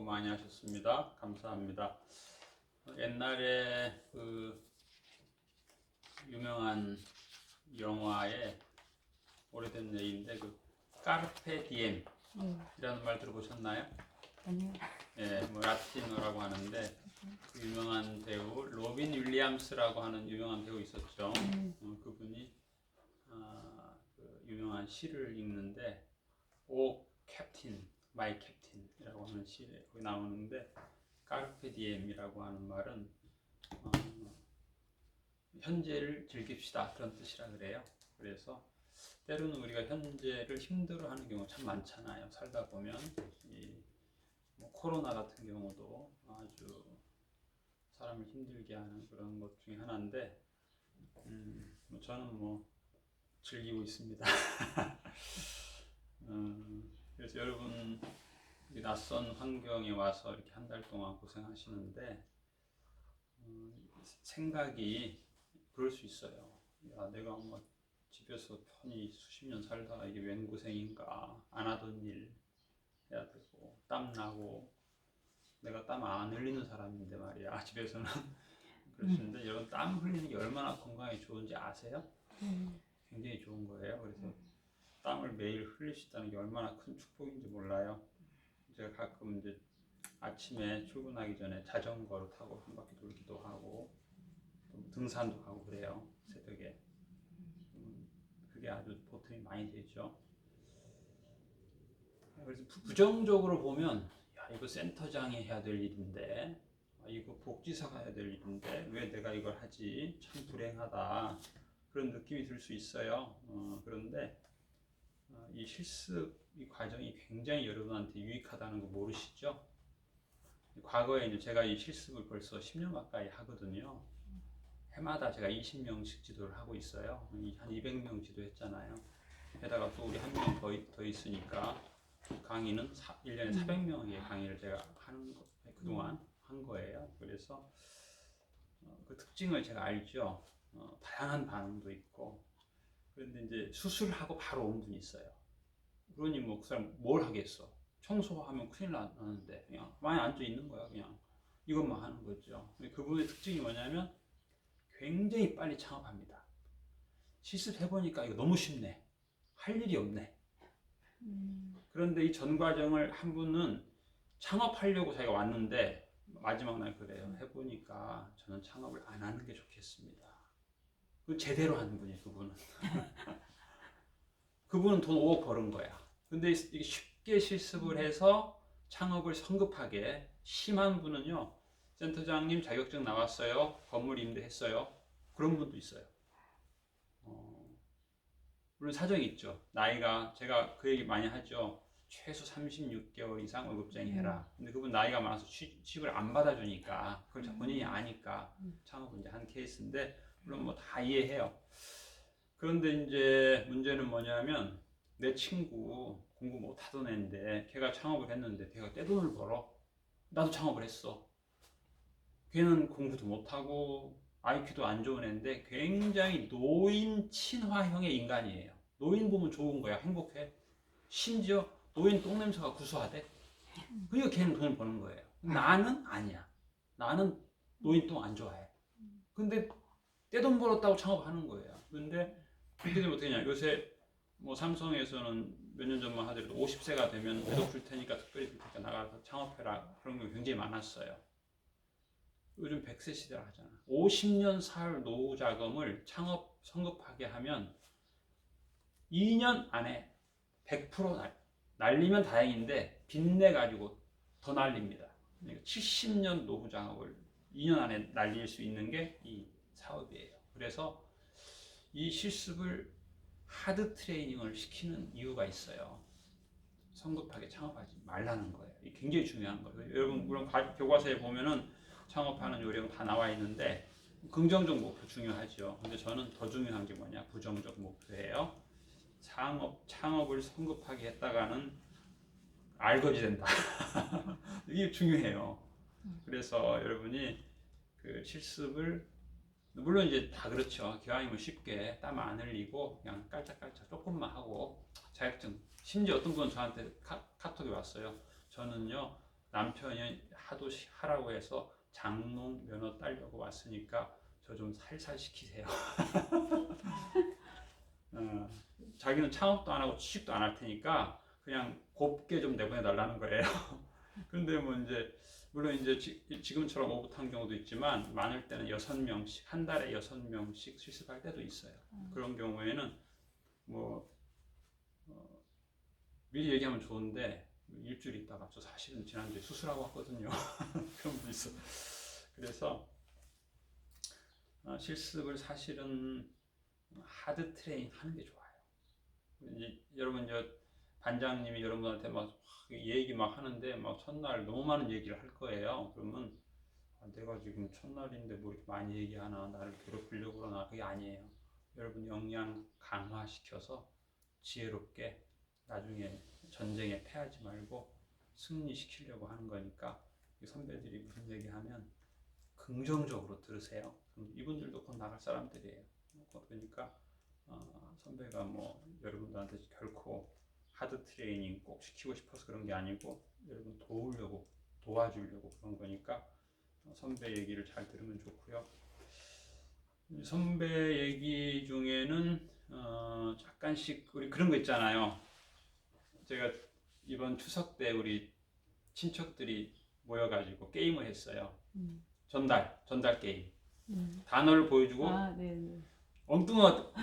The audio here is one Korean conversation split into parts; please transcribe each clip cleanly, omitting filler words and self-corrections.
많이 하셨습니다. 감사합니다. 옛날에 그 유명한 영화의 오래된 얘기인데 그 까르페 디엠이라는 말 들어보셨나요? 아니요. 예, 뭐 라틴어라고 하는데 그 유명한 배우 로빈 윌리엄스라고 하는 유명한 배우 있었죠. 그분이 그 유명한 시를 읽는데 오 캡틴, 마이 캡틴이라고 하는 시에 거기 나오는데 까르페 디엠이라고 하는 말은 현재를 즐깁시다 그런 뜻이라 그래요. 그래서 때로는 우리가 현재를 힘들어하는 경우가 참 많잖아요. 살다 보면 뭐 코로나 같은 경우도 아주 사람을 힘들게 하는 그런 것 중에 하나인데 뭐 저는 뭐 즐기고 있습니다. 그래서 여러분 낯선 환경에 와서 이렇게 한 달 동안 고생하시는데 생각이 그럴 수 있어요. 야, 내가 뭐 집에서 편히 수십 년 살다가 이게 웬 고생인가, 안 하던 일 해야 되고 땀 나고 내가 땀 안 흘리는 사람인데 말이야 집에서는 그러시는데 여러분 땀 흘리는 게 얼마나 건강에 좋은지 아세요? 굉장히 좋은 거예요. 그래서 땀을 매일 흘릴 수 있다는 게 얼마나 큰 축복인지 몰라요. 제가 가끔 이제 아침에 출근하기 전에 자전거를 타고 한 바퀴 돌기도 하고 또 등산도 가고 그래요. 새벽에. 그게 아주 보탬이 많이 되죠. 그래서 부정적으로 보면 야, 이거 센터장이 해야 될 일인데 이거 복지사가 해야 될 일인데 왜 내가 이걸 하지? 참 불행하다. 그런 느낌이 들 수 있어요. 그런데 이 실습 이 과정이 굉장히 여러분한테 유익하다는 거 모르시죠? 과거에 이제 제가 이 실습을 벌써 10년 가까이 하거든요. 해마다 제가 20명씩 지도를 하고 있어요. 한 200명 지도했잖아요. 게다가 또 우리 한 명 더 있으니까 강의는 1년에 400명의 강의를 제가 그동안 한 거예요. 그래서 그 특징을 제가 알죠. 다양한 반응도 있고. 그런데 이제 수술하고 바로 온 분이 있어요. 그러니 뭐 그 사람 뭘 하겠어? 청소하면 큰일 나는데 그냥 많이 앉아 있는 거야. 그냥 이것만 하는 거죠. 그분의 특징이 뭐냐면 굉장히 빨리 창업합니다. 실습해보니까 이거 너무 쉽네. 할 일이 없네. 그런데 이 전 과정을 한 분은 창업하려고 자기가 왔는데 마지막 날 그래요. 해보니까 저는 창업을 안 하는 게 좋겠습니다. 그 제대로 하는 분이에요. 그분은. 그분은 돈 5억 벌은 거야. 근데 이게 쉽게 실습을 해서 창업을 성급하게 심한 분은요. 센터장님 자격증 나왔어요. 건물 임대했어요. 그런 분도 있어요. 물론 사정이 있죠. 나이가 제가 그 얘기 많이 하죠. 최소 36개월 이상 월급쟁이 해라. 근데 그분 나이가 많아서 취직을 안 받아주니까 그걸 본인이 아니까 창업을 이제 한 케이스인데 물론 뭐 다 이해해요. 그런데 이제 문제는 뭐냐면 내 친구 공부 못 하던 애인데 걔가 창업을 했는데 걔가 떼돈을 벌어. 나도 창업을 했어. 걔는 공부도 못하고 IQ도 안 좋은 애인데 굉장히 노인 친화형의 인간이에요. 노인 보면 좋은 거야. 행복해. 심지어 노인 똥냄새가 구수하대. 그러니까 걔는 돈을 버는 거예요. 나는 아니야. 나는 노인 똥 안 좋아해. 근데 떼돈 벌었다고 창업하는 거예요. 근데 그렇게 되면 어떻게 되냐. 요새 뭐 삼성에서는 몇 년 전만 하더라도 50세가 되면 매도 줄 테니까 특별히 줄 테니까 나가서 창업해라. 그런 게 굉장히 많았어요. 요즘 100세 시대라 하잖아. 50년 살 노후 자금을 창업 성급하게 하면 2년 안에 100% 날리면 다행인데 빚내 가지고 더 날립니다. 그러니까 70년 노후 자금을 2년 안에 날릴 수 있는 게 이 사업이에요. 그래서 이 실습을 하드 트레이닝을 시키는 이유가 있어요. 성급하게 창업하지 말라는 거예요. 이게 굉장히 중요한 거예요. 여러분 물론 교과서에 보면은 창업하는 요령 다 나와 있는데 긍정적 목표 중요하죠. 근데 저는 더 중요한 게 뭐냐? 부정적 목표예요. 창업을 성급하게 했다가는 알거지 된다. 이게 중요해요. 그래서 여러분이 그 실습을 물론 이제 다 그렇죠. 기왕이면 쉽게 땀 안 흘리고 그냥 깔짝깔짝 조금만 하고 자격증 심지어 어떤 분은 저한테 카톡이 왔어요. 저는요 남편이 하도 하라고 해서 장롱 면허 따려고 왔으니까 저 좀 살살 시키세요. 자기는 창업도 안 하고 취직도 안 할 테니까 그냥 곱게 좀 내보내달라는 거예요. 근데 뭐 이제 물론 이제 지금처럼 오붓한 경우도 있지만 많을 때는 6명씩 한 달에 6명씩 실습할 때도 있어요. 그런 경우에는 뭐 미리 얘기하면 좋은데 일주일 있다가 저 사실은 지난주에 수술하고 왔거든요. 그런 분 있어. 그래서 실습을 사실은 하드 트레이닝 하는 게 좋아요. 이제 여러분 반장님이 여러분한테 막 얘기 막 하는데 막 첫날 너무 많은 얘기를 할 거예요. 그러면 내가 지금 첫날인데 뭐 이렇게 많이 얘기하나, 나를 괴롭히려고 그러나, 그게 아니에요. 여러분 역량 강화시켜서 지혜롭게 나중에 전쟁에 패하지 말고 승리시키려고 하는 거니까 선배들이 무슨 얘기하면 긍정적으로 들으세요. 이분들도 곧 나갈 사람들이에요. 그러니까 선배가 뭐 여러분들한테 결코 하드 트레이닝 꼭 시키고 싶어서 그런 게 아니고 여러분 도와주려고 그런 거니까 선배 얘기를 잘 들으면 좋고요. 선배 얘기 중에는 잠깐씩 우리 그런 거 있잖아요. 제가 이번 추석 때 우리 친척들이 모여가지고 게임을 했어요. 전달 게임. 단어를 보여주고 엉뚱한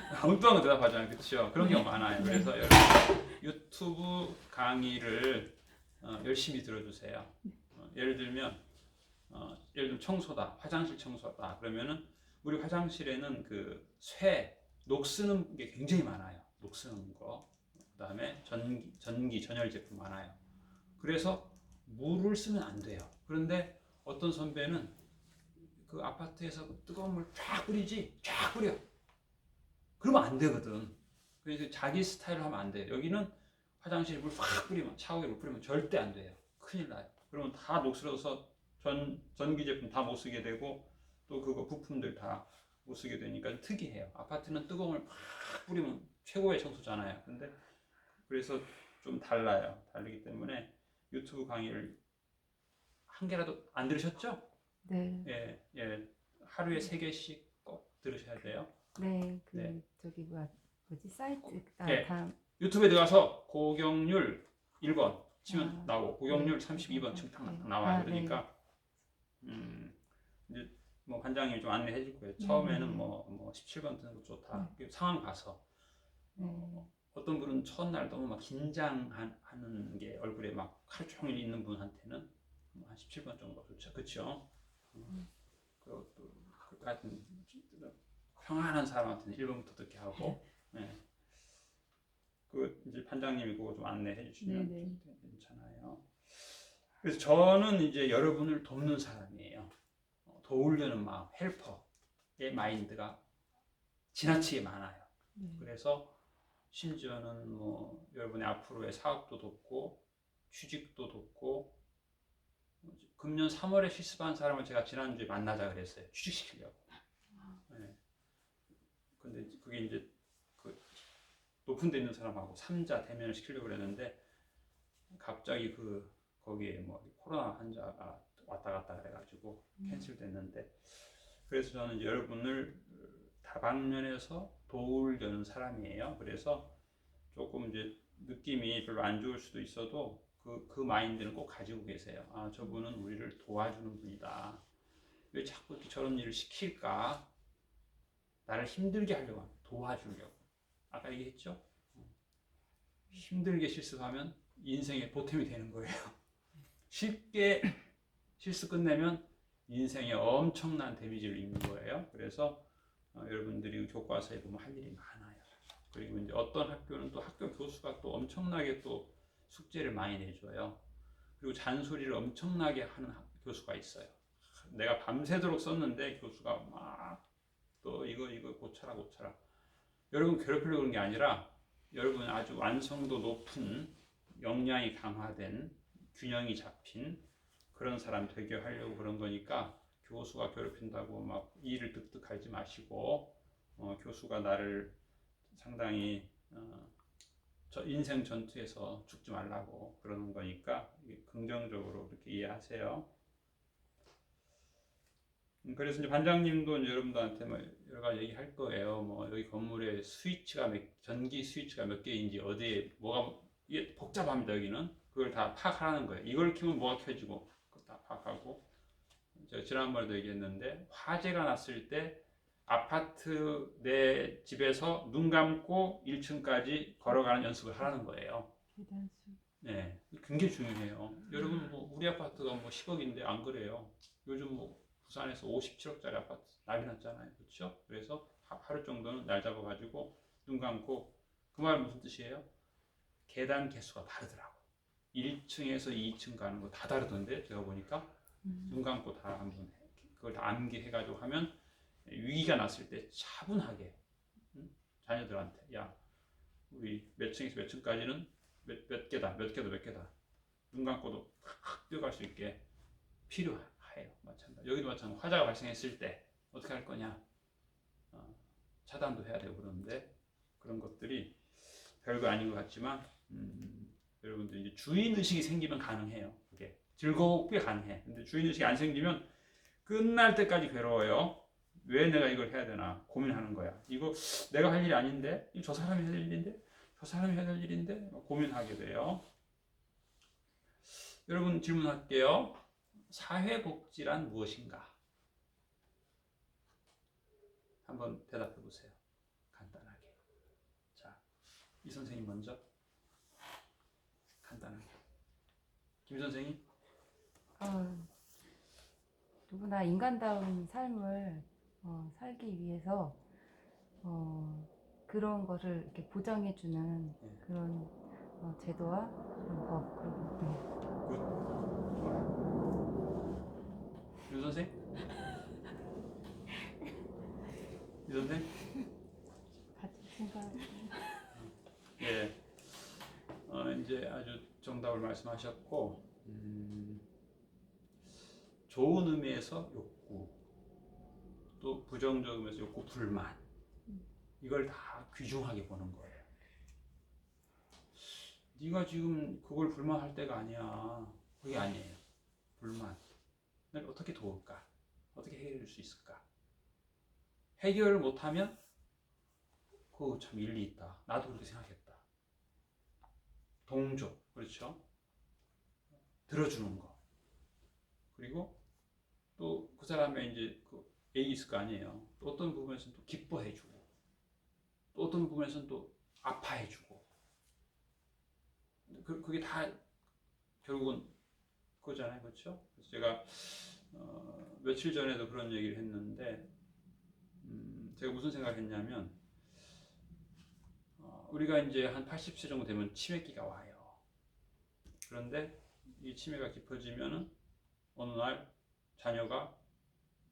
거 대답하잖아요. 그렇죠? 그런 경우 많아요. 그래서 여러분 유튜브 강의를 열심히 들어주세요. 예를 들면 청소다, 화장실 청소다. 그러면은 우리 화장실에는 그 녹 쓰는 게 굉장히 많아요. 녹 쓰는 거. 그다음에 전열 제품 많아요. 그래서 물을 쓰면 안 돼요. 그런데 어떤 선배는 그 아파트에서 뜨거운 물 쫙 뿌려. 그러면 안 되거든. 그래서 자기 스타일로 하면 안 돼요. 여기는 화장실에 물 확 뿌리면, 샤워기에 물 뿌리면 절대 안 돼요. 큰일 나요. 그러면 다 녹슬어서 전기 제품 다 못 쓰게 되고 또 그거 부품들 다 못 쓰게 되니까 특이해요. 아파트는 뜨거운 물 확 뿌리면 최고의 청소잖아요. 근데 그래서 좀 달라요. 다르기 때문에 유튜브 강의를 한 개라도 안 들으셨죠? 네. 예. 하루에 3개씩 꼭 들으셔야 돼요. 네. 네. 저기 뭐지 사이트 네. 다 유튜브에 들어가서 고경률 1번 치면 나오고 고경률 32번 치면 딱 나와요. 그러니까 이제 뭐 반장님이 좀 안내해 줄 거예요. 처음에는 뭐 17번 뜨는 거 좋다. 상황 봐서 어떤 분은 첫날 너무 막 긴장하는 게 얼굴에 막 하루 종일 있는 분한테는 한 17번 정도 좋죠. 그렇죠? 그리고 또 하여튼 평안한 사람한테는 1번부터 듣게 하고 그 이제 반장님이 그거 좀 안내해 주시면 좀 괜찮아요. 그래서 저는 이제 여러분을 돕는 사람이에요. 도우려는 마음, 헬퍼의 마인드가 지나치게 많아요. 그래서 심지어는 뭐 여러분의 앞으로의 사업도 돕고 취직도 돕고 금년 3월에 실습한 사람을 제가 지난주에 만나자 그랬어요. 취직시키려고. 근데 그게 이제 그 높은 데 있는 사람하고 3자 대면을 시키려고 그랬는데 갑자기 거기에 뭐 코로나 환자가 왔다 갔다 그래가지고 캔슬됐는데 그래서 저는 이제 여러분을 다방면에서 도우려는 사람이에요. 그래서 조금 이제 느낌이 별로 안 좋을 수도 있어도 그 마인드는 꼭 가지고 계세요. 아, 저분은 우리를 도와주는 분이다. 왜 자꾸 이렇게 저런 일을 시킬까? 나를 힘들게 하려고 합니다. 도와주려고. 아까 얘기했죠? 힘들게 실습하면 인생의 보탬이 되는 거예요. 쉽게 실습 끝내면 인생에 엄청난 데미지를 입는 거예요. 그래서 여러분들이 교과서에 보면 할 일이 많아요. 그리고 이제 어떤 학교는 또 학교 교수가 또 엄청나게 또 숙제를 많이 내줘요. 그리고 잔소리를 엄청나게 하는 교수가 있어요. 내가 밤새도록 썼는데 교수가 막 또 이거 고쳐라. 여러분 괴롭히려고 그런 게 아니라 여러분 아주 완성도 높은 역량이 강화된 균형이 잡힌 그런 사람 되게 하려고 그런 거니까 교수가 괴롭힌다고 막 이를 득득하지 마시고 교수가 나를 상당히 저 인생 전투에서 죽지 말라고 그러는 거니까 긍정적으로 그렇게 이해하세요. 그래서 이제 반장님도 이제 여러분들한테 뭐 여러 가지 얘기할 거예요. 뭐 여기 건물에 전기 스위치가 몇 개인지 어디에 뭐가 이게 복잡합니다. 여기는 그걸 다 파악하라는 거예요. 이걸 켜면 뭐가 켜지고 그거 다 파악하고. 제가 지난번에도 얘기했는데 화재가 났을 때 아파트 내 집에서 눈 감고 1층까지 걸어가는 연습을 하라는 거예요. 계단수. 네, 굉장히 중요해요. 여러분 뭐 우리 아파트가 뭐 10억인데 안 그래요. 요즘 뭐 부산에서 57억짜리 아파트 난리 났잖아요. 그렇죠? 그래서 하루 정도는 날 잡아가지고 눈 감고 그 말은 무슨 뜻이에요? 계단 개수가 다르더라고. 1층에서 2층 가는 거 다 다르던데 제가 보니까 눈 감고 다 한번 그걸 다 암기해가지고 하면 위기가 났을 때 차분하게 자녀들한테 야 우리 몇 층에서 몇 층까지는 몇 개다 몇 개다 눈 감고도 확 뛰어갈 수 있게 필요해요. 마찬가지 여기도 마찬가지 화재가 발생했을 때 어떻게 할 거냐 차단도 해야 되고 그러는데 그런 것들이 별거 아닌 것 같지만 여러분들 이제 주인 의식이 생기면 가능해요. 그게 즐겁게 가능해. 근데 주인 의식이 안 생기면 끝날 때까지 괴로워요. 왜 내가 이걸 해야 되나 고민하는 거야. 이거 내가 할 일이 아닌데, 이거 저 사람이 해야 될 일인데, 저 사람이 해야 될 일인데 고민하게 돼요. 여러분 질문할게요. 사회복지란 무엇인가? 한번 대답해 보세요. 간단하게. 자, 이 선생님 먼저. 간단하게. 김 선생님. 누구나 인간다운 삶을 살기 위해서 그런 거를 이렇게 보장해주는 그런 제도와 그런 법 그리고 윤 선생? 이 선생? 같이 생각. 예. 이제 아주 정답을 말씀하셨고, 좋은 의미에서 욕구, 또 부정적 의미에서 욕구, 불만, 이걸 다 귀중하게 보는 거예요. 네가 지금 그걸 불만할 때가 아니야. 그게 아니에요. 불만. 내가 어떻게 도울까? 어떻게 해결해 줄 수 있을까? 해결을 못하면 그거 참 일리 있다. 나도 그렇게 생각했다. 동조, 그렇죠? 들어주는 거. 그리고 또 그 사람의 이제 그 애이 있을 거 아니에요. 또 어떤 부분에서는 또 기뻐해주고, 또 어떤 부분에서는 또 아파해주고. 그게 다 결국은 그거잖아요, 그렇죠? 그래서 제가 며칠 전에도 그런 얘기를 했는데, 제가 무슨 생각했냐면, 우리가 이제 한 80세 정도 되면 치매기가 와요. 그런데 이 치매가 깊어지면은 어느 날 자녀가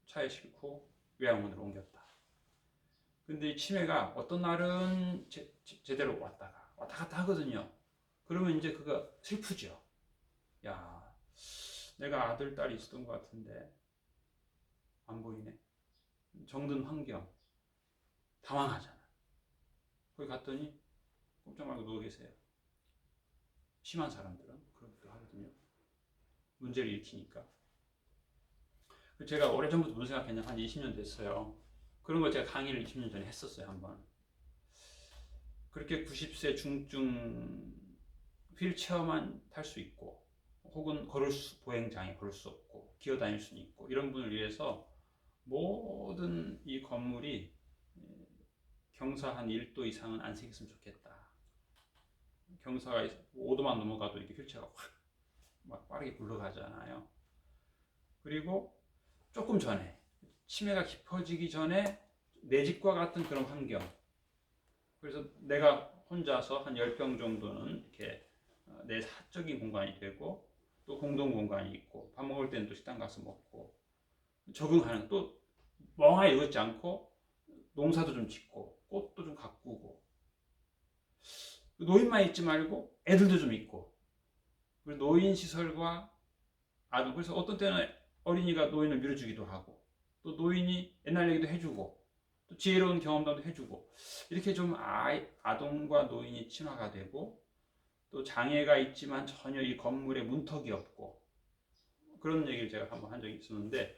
차에 싣고 요양원으로 옮겼다. 근데 이 치매가 어떤 날은 제대로 왔다 갔다 하거든요. 그러면 이제 그거 슬프죠. 야, 내가 아들, 딸이 있었던 것 같은데 안 보이네. 정든 환경 당황하잖아. 거기 갔더니 꼼짝 말고 누워 계세요. 심한 사람들은 그렇게 하거든요. 문제를 일으키니까. 제가 오래전부터 무슨 생각했냐면 한 20년 됐어요. 그런 거 제가 강의를 20년 전에 했었어요, 한번. 그렇게 90세 중증 휠체어만 탈 수 있고, 혹은 보행장애 걸을 수 없고, 기어다닐 수는 있고, 이런 분을 위해서 모든 이 건물이 경사 한 1도 이상은 안 생겼으면 좋겠다. 경사가 5도만 넘어가도 이렇게 휠체어가 확 막 빠르게 굴러가잖아요. 그리고 조금 전에 치매가 깊어지기 전에 내 집과 같은 그런 환경. 그래서 내가 혼자서 한 10평 정도는 이렇게 내 사적인 공간이 되고, 또 공동 공간이 있고, 밥 먹을 때는 또 식당 가서 먹고, 적응하는, 또 멍하니 누웠지 않고 농사도 좀 짓고 꽃도 좀 가꾸고, 노인만 있지 말고 애들도 좀 있고, 그리고 노인 시설과 아동, 그래서 어떤 때는 어린이가 노인을 밀어주기도 하고, 또 노인이 옛날 얘기도 해주고, 또 또 지혜로운 경험담도 해주고 이렇게 좀 아동과 노인이 친화가 되고 또 장애가 있지만 전혀 이 건물에 문턱이 없고 그런 얘기를 제가 한번 한 적이 있었는데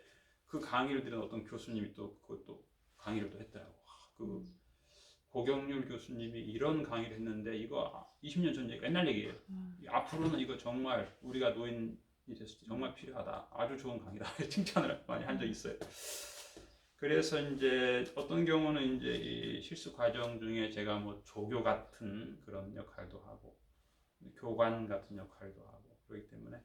그 강의를 들은 어떤 교수님이 또 그것도 강의를 또 했더라고. 그 고경률 교수님이 이런 강의를 했는데 이거 20년 전 얘기, 옛날 얘기예요. 앞으로는 이거 정말 우리가 노인이 됐을 때 정말 필요하다. 아주 좋은 강의다. 칭찬을 많이 한 적이 있어요. 그래서 이제 어떤 경우는 이제 이 실습 과정 중에 제가 뭐 조교 같은 그런 역할도 하고 교관 같은 역할도 하고 그렇기 때문에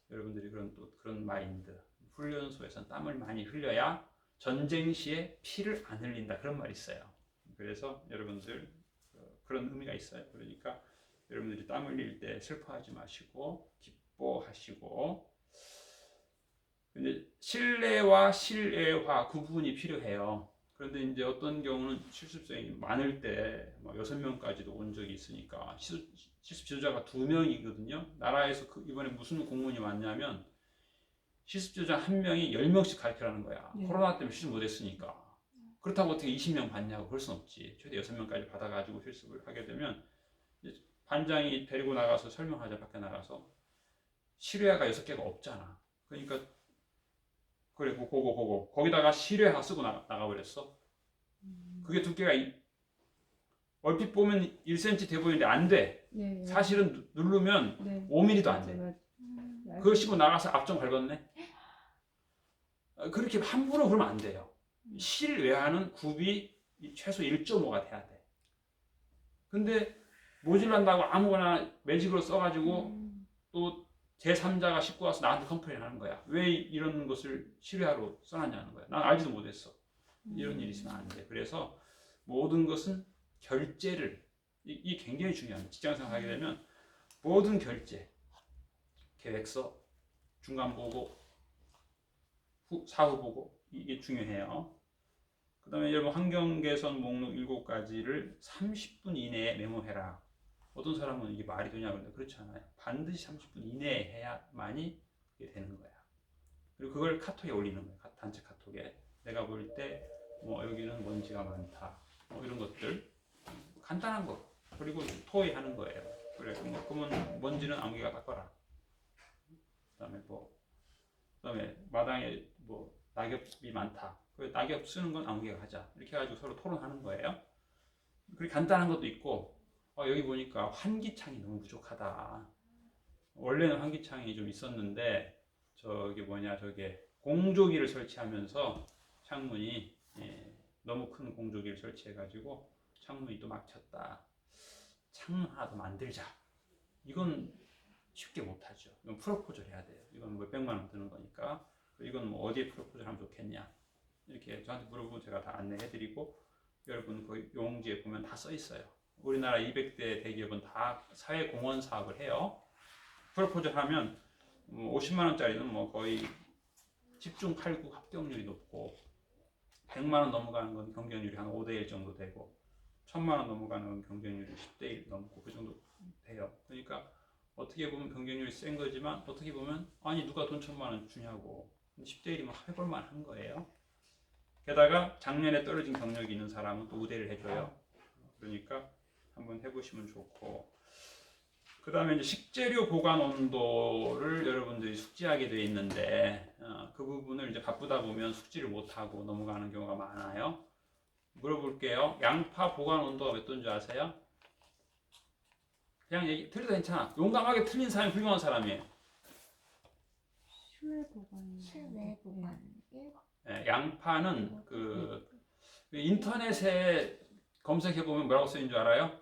여러분들이 그런 마인드, 훈련소에서는 땀을 많이 흘려야 전쟁 시에 피를 안 흘린다 그런 말이 있어요. 그래서 여러분들 그런 의미가 있어요. 그러니까 여러분들이 땀 흘릴 때 슬퍼하지 마시고 기뻐하시고. 근데 실내와 실외화 구분이 필요해요. 그런데 이제 어떤 경우는 실습생이 많을 때 6명까지도 온 적이 있으니까 실습 지도자가 2명이거든요. 나라에서 이번에 무슨 공문이 왔냐면 실습 지도자 1명이 10명씩 가르치라는 거야. 네. 코로나 때문에 실습 못했으니까. 그렇다고 어떻게 20명 받냐고 그럴 순 없지. 최대 6명까지 받아가지고 실습을 하게 되면 반장이 데리고 나가서 설명하자. 밖에 나가서 실외화가 6개가 없잖아. 그러니까 그래 고고 거기다가 실외화 쓰고 나가버렸어. 그게 두께가 얼핏 보면 1cm 돼 보이는데 안 돼. 네. 사실은 누르면 네. 5mm도 안 돼. 맞아. 그거 씹고 나가서 앞좀 밟았네. 그렇게 함부로 그러면 안 돼요. 실외화는 굽이 최소 1.5가 돼야 돼. 근데 모질란다고 아무거나 매직으로 써가지고 또 제3자가 씹고 와서 나한테 컴플레인 하는 거야. 왜 이런 것을 실외화로 써놨냐는 거야. 난 알지도 못했어. 이런 일이 있으면 안 돼. 그래서 모든 것은 결제를, 이게 굉장히 중요합니다. 직장생활 하게 되면 모든 결제, 계획서, 중간 보고, 사후 보고, 이게 중요해요. 그 다음에 여러분 환경 개선 목록 7가지를 30분 이내에 메모해라. 어떤 사람은 이게 말이 되냐 그러는데 그렇지 않아요. 반드시 30분 이내에 해야만이 이게 되는 거야. 그리고 그걸 카톡에 올리는 거예요. 단체 카톡에. 내가 볼 때 뭐 여기는 먼지가 많다. 뭐 이런 것들 간단한 거. 그리고 토의하는 거예요. 그래. 그러면 먼지는 안개가 닦아라. 그다음에 마당에 뭐 낙엽이 많다. 그 낙엽 쓰는 건 안개가 하자. 이렇게 해가지고 서로 토론하는 거예요. 그리고 간단한 것도 있고. 여기 보니까 환기창이 너무 부족하다. 원래는 환기창이 좀 있었는데 저게 공조기를 설치하면서 창문이 너무 큰 공조기를 설치해가지고 창문이 또 막혔다. 창문 하나 더 만들자. 이건 쉽게 못하죠. 이건 프로포즈를 해야 돼요. 이건 몇백만 원 드는 거니까. 이건 뭐 어디에 프로포즈를 하면 좋겠냐. 이렇게 저한테 물어보고 제가 다 안내해드리고 여러분 그 용지에 보면 다 써 있어요. 우리나라 200대 대기업은 다 사회공헌 사업을 해요. 프로포즈 하면 50만 원짜리는 뭐 거의 집중 8구 합격률이 높고 100만 원 넘어가는 건 경쟁률이 한 5대1 정도 되고 1000만 원 넘어가는 건 경쟁률이 10대1 넘고 그 정도 돼요. 그러니까 어떻게 보면 경쟁률이 센 거지만 어떻게 보면 아니 누가 돈 1000만 원 주냐고 10대1이면 해볼만 한 거예요. 게다가 작년에 떨어진 경력이 있는 사람은 또 우대를 해줘요. 그러니까 한번 해보시면 좋고 그 다음에 이제 식재료 보관 온도를 여러분들이 숙지하게 되어 있는데 그 부분을 이제 바쁘다 보면 숙지를 못하고 넘어가는 경우가 많아요. 물어볼게요. 양파 보관 온도가 몇 도인 줄 아세요? 그냥 틀려도 괜찮아. 용감하게 틀린 사람이 훌륭한 사람이에요. 실외 보관. 양파는 그 인터넷에 검색해보면 뭐라고 써있는 줄 알아요?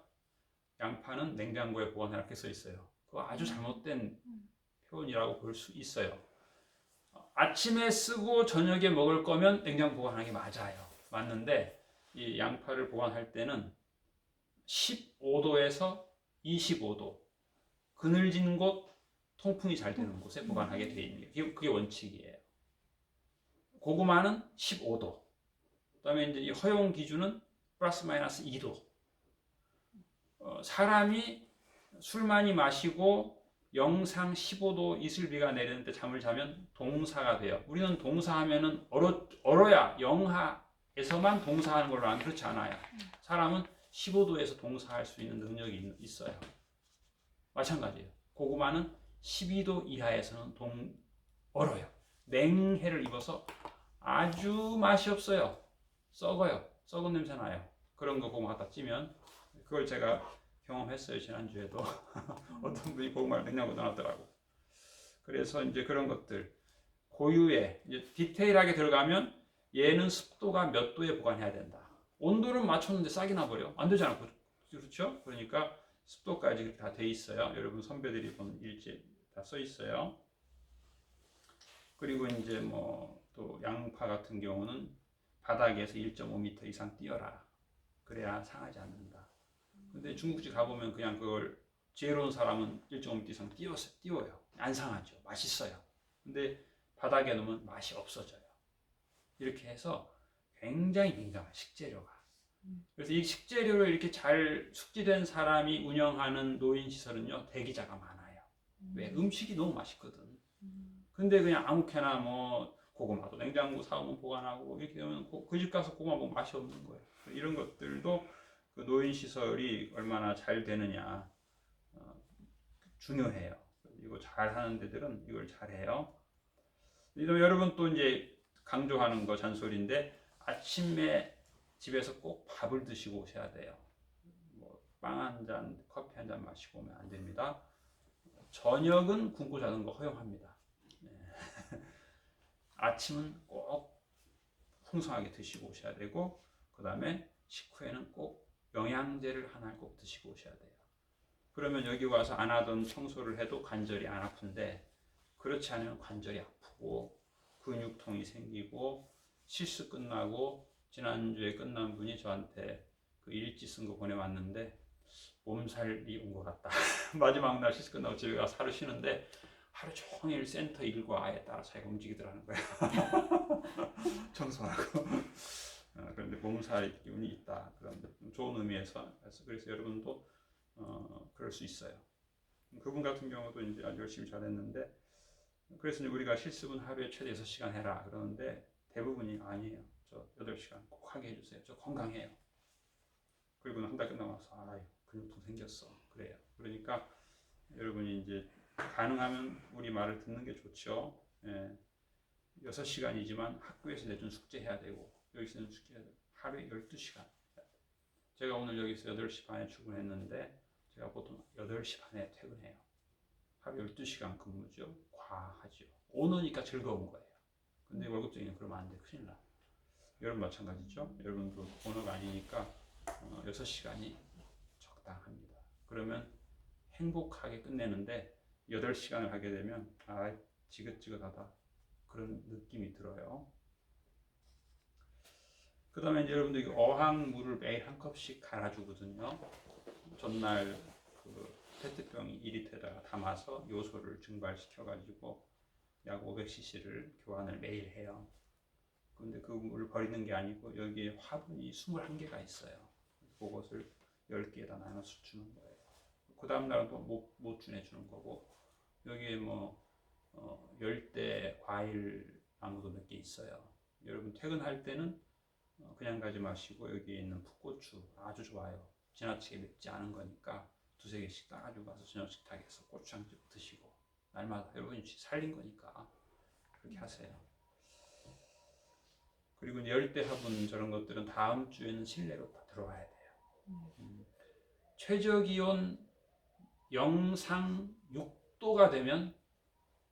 양파는 냉장고에 보관해라 이렇게 써 있어요. 그거 아주 잘못된 표현이라고 볼 수 있어요. 아침에 쓰고 저녁에 먹을 거면 냉장 보관하는 게 맞아요. 맞는데 이 양파를 보관할 때는 15도에서 25도 그늘진 곳, 통풍이 잘 되는 곳에 보관하게 되어 있는 게 그게 원칙이에요. 고구마는 15도. 그다음에 이제 이 허용 기준은 플러스 마이너스 2도. 사람이 술 많이 마시고 영상 15도 이슬비가 내리는데 잠을 자면 동사가 돼요. 우리는 동사하면은 얼어야 영하 15도에서만 동사하는 걸로 하면 그렇지 않아요. 사람은 15도에서 동사할 수 있는 능력이 있어요. 마찬가지예요. 고구마는 12도 이하에서는 얼어요. 냉해를 입어서 아주 맛이 없어요. 썩어요. 썩은 냄새 나요. 그런 거 고구마 갖다 찌면 그걸 제가 경험했어요. 지난주에도 어떤 분이 고구마를 냉장고에 넣어놨더라고. 그래서 이제 그런 것들 고유에 이제 디테일하게 들어가면 얘는 습도가 몇 도에 보관해야 된다. 온도를 맞췄는데 싹이 나버려. 안 되잖아. 그렇죠? 그러니까 습도까지 그렇게 다 돼 있어요. 여러분 선배들이 본 일지에 다 써 있어요. 그리고 이제 뭐 또 양파 같은 경우는 바닥에서 1.5m 이상 띄어라. 그래야 상하지 않는다. 근데 중국집 가보면 그냥 그걸 지혜로운 사람은 1.5m 이상 띄워요. 안 상하죠. 맛있어요. 근데 바닥에 놓으면 맛이 없어져요. 이렇게 해서 굉장히 민감한 식재료가. 그래서 이 식재료를 이렇게 잘 숙지된 사람이 운영하는 노인시설은요, 대기자가 많아요. 왜? 음식이 너무 맛있거든. 근데 그냥 아무렇게나 뭐 고구마도 냉장고 사오면 보관하고 이렇게 되면 그 집 가서 고구마 먹으면 맛이 없는 거예요. 이런 것들도 그 노인시설이 얼마나 잘 되느냐 중요해요. 이거 잘하는 데들은 이걸 잘해요. 여러분 또 이제 강조하는 거 잔소리인데 아침에 집에서 꼭 밥을 드시고 오셔야 돼요. 뭐 빵 한 잔, 커피 한 잔 마시고 오면 안 됩니다. 저녁은 굶고 자는 거 허용합니다. 네. 아침은 꼭 풍성하게 드시고 오셔야 되고 그 다음에 식후에는 꼭 영양제를 하나 꼭 드시고 오셔야 돼요. 그러면 여기 와서 안 하던 청소를 해도 관절이 안 아픈데 그렇지 않으면 관절이 아프고 근육통이 생기고 실수 끝나고 지난주에 끝난 분이 저한테 그 일지 쓴 거 보내왔는데 몸살이 온 것 같다. 마지막 날 실수 끝나고 집에 가서 하루 쉬는데 하루 종일 센터 일과에 따라 자기가 움직이더라는 거야. 청소하고. 그런데 몸살 기운이 있다. 그런 좋은 의미에서 그래서 여러분도 그럴 수 있어요. 그분 같은 경우도 이제 아주 열심히 잘했는데 그래서 이제 우리가 실습은 하루에 최대 6시간 해라 그러는데 대부분이 아니에요. 저 8시간 꼭 하게 해주세요. 저 건강해요. 그리고 한 달 끝나고 나서 아유 근육통 생겼어. 그래요. 그러니까 여러분이 이제 가능하면 우리 말을 듣는 게 좋죠. 예. 6시간이지만 학교에서 내준 숙제 해야 되고 여기서 내준 숙제 해야 되고 하루에 12시간 제가 오늘 여기서 8시 반에 출근했는데 제가 보통 8시 반에 퇴근해요. 하루 12시간 근무죠. 과하죠. 오너니까 즐거운 거예요. 근데 월급쟁이는 그러면 안 돼. 큰일 나. 여러분 마찬가지죠. 여러분도 오너가 아니니까 6시간이 적당합니다. 그러면 행복하게 끝내는데 8시간을 하게 되면 지긋지긋하다. 그런 느낌이 들어요. 그 다음에 이제 여러분들 어항물을 매일 한 컵씩 갈아주거든요. 전날 그 페트병 2리터에다가 담아서 요소를 증발시켜가지고 약 500cc를 교환을 매일 해요. 근데 그 물을 버리는 게 아니고 여기에 화분이 21개가 있어요. 그것을 10개에다 나눠서 주는 거예요. 그 다음 날은 또 못 주내주는 거고 여기에 뭐 열대 과일 나무도 몇 개 있어요. 여러분 퇴근할 때는 그냥 가지 마시고 여기에 있는 풋고추 아주 좋아요. 지나치게 맵지 않은 거니까 2-3개씩 따가지고 가서 저녁 식탁에서 고추장 찍어 드시고 날마다 여러분이 살린 거니까 그렇게 하세요. 그리고 이제 열대 화분 저런 것들은 다음 주에는 실내로 다 들어와야 돼요. 최저 기온 영상 6도가 되면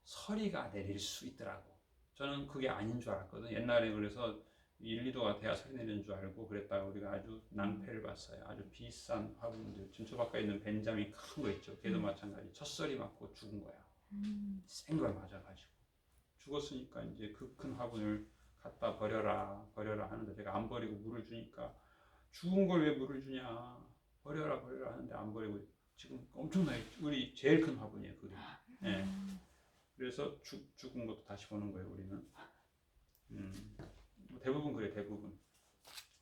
서리가 내릴 수 있더라고. 저는 그게 아닌 줄 알았거든. 옛날에 그래서 1-2도가 돼야 서리 내리는 줄 알고 그랬다가 우리가 아주 낭패를 봤어요. 아주 비싼 화분들. 지금 저 바깥에 있는 벤자민 큰 거 있죠. 걔도 마찬가지. 첫서리 맞고 죽은 거야. 센 걸 맞아가지고. 죽었으니까 이제 그 큰 화분을 갖다 버려라 하는데 제가 안 버리고 물을 주니까 죽은 걸 왜 물을 주냐. 버려라 하는데 안 버리고 지금 엄청나게 우리 제일 큰 화분이에요. 그게. 네. 그래서 죽은 것도 다시 보는 거예요. 우리는. 대부분 그래 대부분.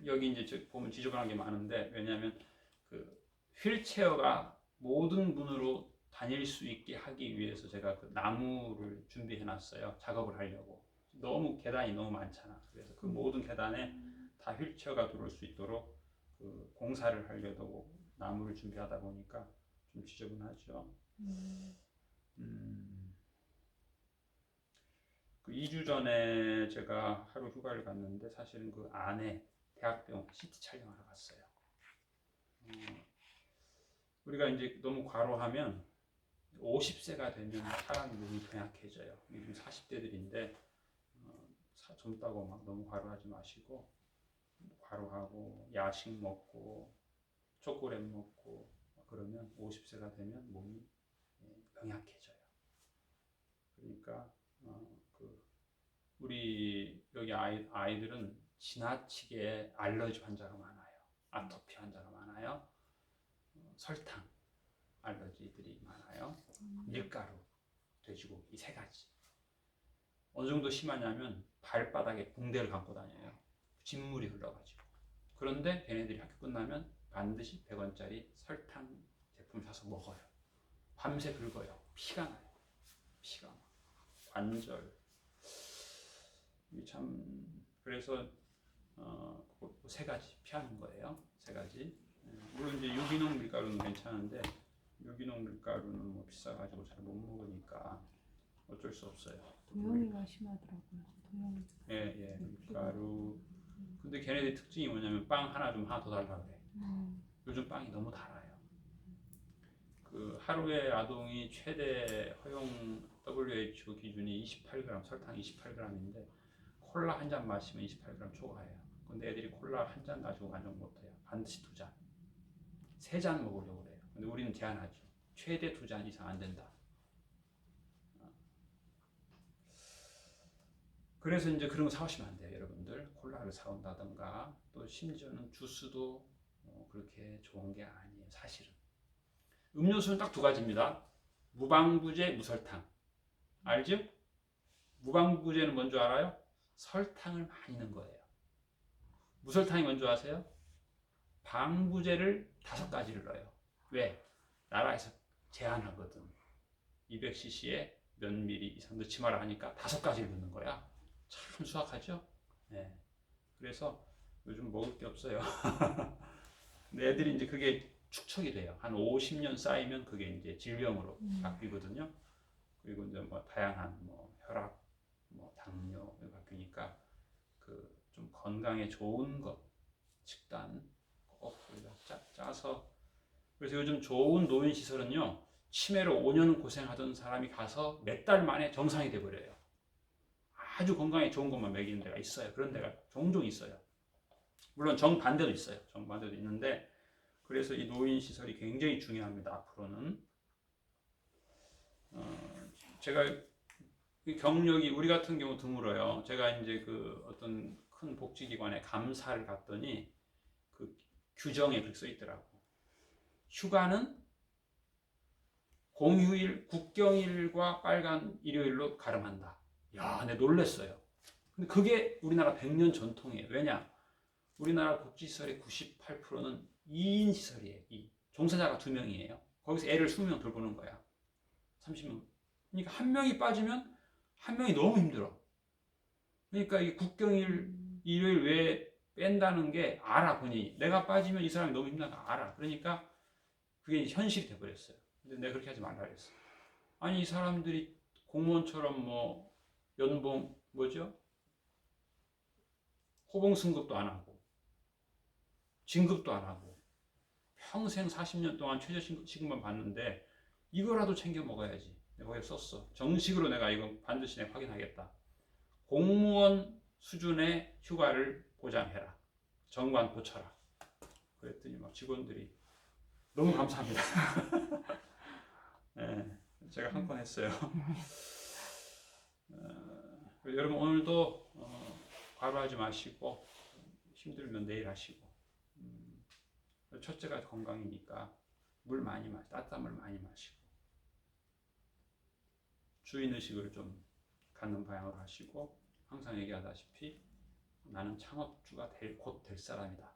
여기 이제 보면 지저분한 게 많은데 왜냐하면 그 휠체어가 모든 문으로 다닐 수 있게 하기 위해서 제가 그 나무를 준비해 놨어요. 작업을 하려고. 너무 계단이 너무 많잖아. 그래서 그 모든 계단에 다 휠체어가 들어올 수 있도록 그 공사를 하려고 나무를 준비하다 보니까 좀 지저분하죠. 그 2주 전에 제가 하루 휴가를 갔는데 사실은 그 안에 대학병원 CT 촬영하러 갔어요. 우리가 이제 너무 과로하면 50세가 되면 사람이 몸이 병약해져요. 요즘 40대들인데 젊다고 막 너무 과로하지 마시고 과로하고 야식 먹고 초콜릿 먹고 그러면 50세가 되면 몸이 병약해져요. 그러니까 우리 여기 아이들은 지나치게 알러지 환자가 많아요. 아토피 환자가 많아요. 설탕 알러지들이 많아요. 밀가루, 돼지고기 이 세 가지. 어느 정도 심하냐면 발바닥에 붕대를 감고 다녀요. 진물이 흘러가지고. 그런데 걔네들이 학교 끝나면 반드시 100원짜리 설탕 제품 사서 먹어요. 밤새 긁어요. 피가 나요. 피가 막 관절. 참 그래서 그 세 가지 피하는 거예요. 세 가지. 물론 이제 유기농 밀가루는 괜찮은데 유기농 밀가루는 뭐 비싸가지고 잘 못 먹으니까 어쩔 수 없어요. 도영이가 심하더라고요. 도영이. 예, 밀가루. 근데 걔네들 특징이 뭐냐면 빵 하나 좀 하나 더 달라 그래. 요즘 빵이 너무 달아요. 그 하루에 아동이 최대 허용 WHO 기준이 28g, 설탕 28g인데 콜라 한 잔 마시면 28g 초과해요. 근데 애들이 콜라 한 잔 가지고 만족 못해요. 반드시 2잔, 3잔 먹으려고 그래요. 근데 우리는 제한하죠. 최대 2잔 이상 안 된다. 그래서 이제 그런 거 사오시면 안 돼요, 여러분들. 콜라를 사온다던가 또 심지어는 주스도 그렇게 좋은 게 아니에요, 사실은. 음료수는 딱 2가지입니다. 무방부제, 무설탕. 알죠? 무방부제는 뭔지 알아요? 설탕을 많이 넣은 거예요. 무설탕이 뭔지 아세요? 방부제를 5가지를 넣어요. 왜? 나라에서 제한하거든. 200cc에 몇 미리 이상 넣지 마라 하니까 5가지를 넣는 거야. 참 수학하죠? 네. 그래서 요즘 먹을 게 없어요. 근데 애들이 이제 그게 축적이 돼요. 한 50년 쌓이면 그게 이제 질병으로 바뀌거든요. 그리고 이제 뭐 다양한 뭐 혈압, 뭐 당뇨 바뀌니까 그 좀 건강에 좋은 것 식단 꼭 우리가 짜서. 그래서 요즘 좋은 노인 시설은요, 치매로 5년 고생하던 사람이 가서 몇 달 만에 정상이 돼 버려요. 아주 건강에 좋은 것만 먹이는 데가 있어요. 그런 데가 종종 있어요. 물론 정반대도 있어요. 정반대도 있는데, 그래서 이 노인 시설이 굉장히 중요합니다. 앞으로는. 제가 경력이 우리 같은 경우 드물어요. 제가 이제 그 어떤 큰 복지기관에 감사를 갔더니 그 규정에 그렇게 써 있더라고. 휴가는 공휴일, 국경일과 빨간 일요일로 가름한다. 야, 내가 놀랬어요. 근데 그게 우리나라 100년 전통이에요. 왜냐? 우리나라 복지시설의 98%는 2인 시설이에요. 종사자가 2명이에요. 거기서 애를 20명 돌보는 거야. 30명. 그러니까 한 명이 빠지면 한 명이 너무 힘들어. 그러니까 이 국경일, 일요일 왜 뺀다는 게 알아, 보니. 내가 빠지면 이 사람이 너무 힘들다는 거 알아. 그러니까 그게 현실이 돼버렸어요. 근데 내가 그렇게 하지 말라 그랬어. 아니, 이 사람들이 공무원처럼 뭐 연봉 뭐죠? 호봉 승급도 안 하고 진급도 안 하고 평생 40년 동안 최저시급만 받는데 이거라도 챙겨 먹어야지. 내가 거기에 썼어. 정식으로 내가 이거 반드시 내가 확인하겠다. 공무원 수준의 휴가를 보장해라. 정관 고쳐라. 그랬더니 막 직원들이 너무 감사합니다. 네, 제가 한 건 했어요. 여러분 오늘도 과로하지 마시고 힘들면 내일 하시고. 첫째가 건강이니까 물 많이 마시고 따뜻한 물 많이 마시고 주인의식을 좀 갖는 방향으로 하시고, 항상 얘기하다시피 나는 창업주가 곧 될 사람이다.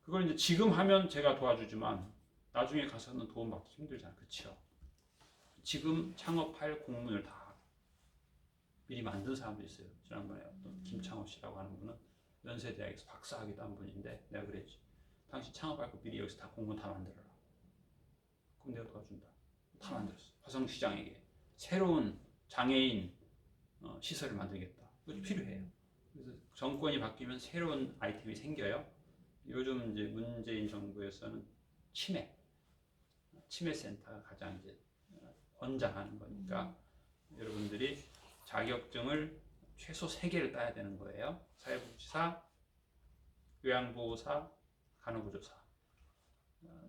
그걸 이제 지금 하면 제가 도와주지만 나중에 가서는 도움받기 힘들잖아요. 그렇죠? 지금 창업할 공문을 다 미리 만든 사람도 있어요. 지난번에 어떤 김창호 씨라고 하는 분은 연세대학에서 박사학위도 한 분인데 내가 그랬지. 당신 창업할 거 미리 여기서 다 공문 다 만들어라. 그럼 내가 도와준다. 다 만들었어. 화성시장에게 새로운 장애인 시설을 만들겠다. 그것이 필요해요. 그래서 정권이 바뀌면 새로운 아이템이 생겨요. 요즘 이제 문재인 정부에서는 치매 센터가 가장 이제 권장하는 거니까 여러분들이 자격증을 최소 3개를 따야 되는 거예요. 사회복지사, 요양보호사, 간호구조사.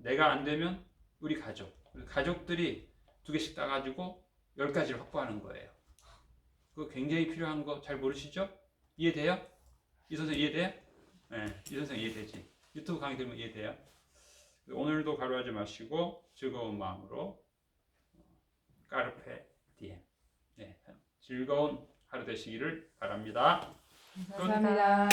내가 안 되면 우리 가족들이 2개씩 따가지고 10가지를 확보하는 거예요. 그거 굉장히 필요한 거 잘 모르시죠? 이해돼요? 이 선생 이해돼요? 네, 이 선생 이해되지? 유튜브 강의 들으면 이해돼요? 오늘도 가루하지 마시고 즐거운 마음으로 까르페 디엠. 네, 즐거운 하루 되시기를 바랍니다. 감사합니다.